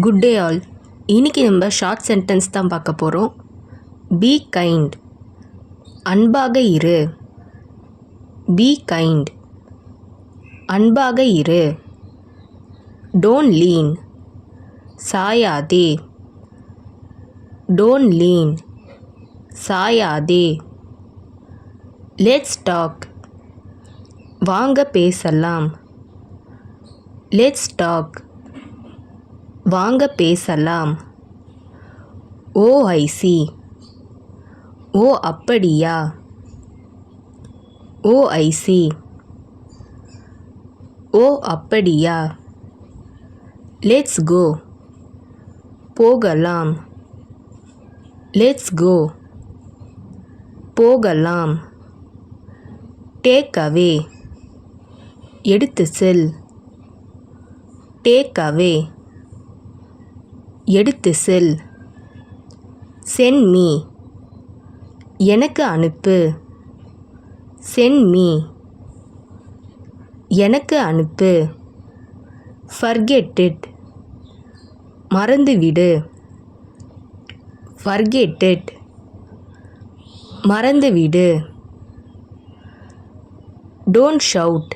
Good day all. இன்றைக்கி நம்ம short sentence தான் பார்க்க போகிறோம். பி கைண்ட், அன்பாக இரு. பி கைண்ட், அன்பாக இரு. டோன்ட் லீன், சாயாதே. டோன்ட் லீன், சாயாதே. லெட்ஸ் டாக், வாங்க பேசலாம். லெட்ஸ் டாக், வாங்க பேசலாம். ஓ ஐ சி, ஓ அப்படியா. ஓ ஐ சி, ஓ அப்படியா. லெட்ஸ் கோ, போகலாம். லெட்ஸ் கோ, போகலாம். டேக் அவே, எடுத்து செல். டேக் அவே, எடுத்து செல். சென்ட் மீ, எனக்கு அனுப்பு. சென்ட் மீ, எனக்கு அனுப்பு. ஃபர்கெட் இட், மறந்துவிடு. ஃபர்கெட் இட், மறந்துவிடு. டோன்ட் ஷவுட்,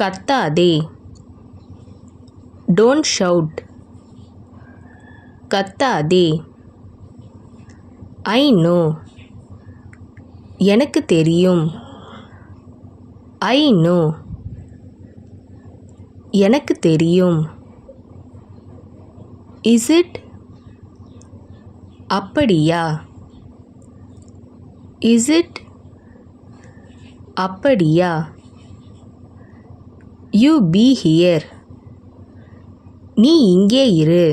கத்தாதே. டோன்ட் ஷவுட், கத்தாதே. ஐ நோ, எனக்கு தெரியும். ஐ நோ, எனக்கு தெரியும். இஸ் இட், அப்படியா. இஸ் இட், அப்படியா. யூ பி ஹியர், நீ இங்கே இரு.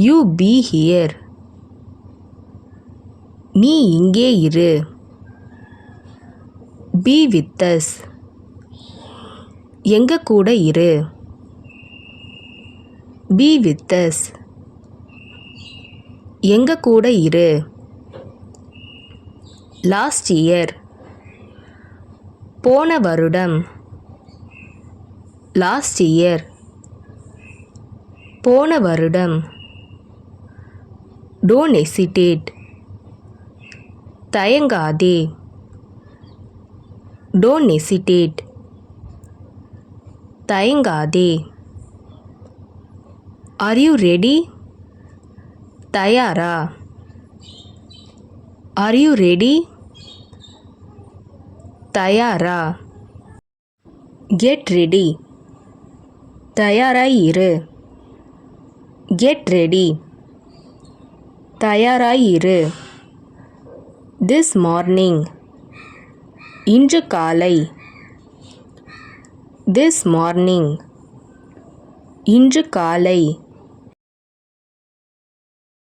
யூ பி ஹியர், நீ இங்கே இரு. பி வித் அஸ், எங்க கூட இரு. பி வித் அஸ், எங்க கூட இரு. லாஸ்ட் இயர், போன வருடம். லாஸ்ட் இயர், போன வருடம். டோன்ட் ஹெசிடேட், தயங்காதே. டோன்ட் ஹெசிடேட், தயங்காதே. ஆர் யூ ரெடி, தயாரா. ஆர் யூ ரெடி, தயாரா. கெட் ரெடி, தயாராய் இரு. கெட் ரெடி, தயாராய் இரு. திஸ் மார்னிங், இன்று காலை. திஸ் மார்னிங், இன்று காலை.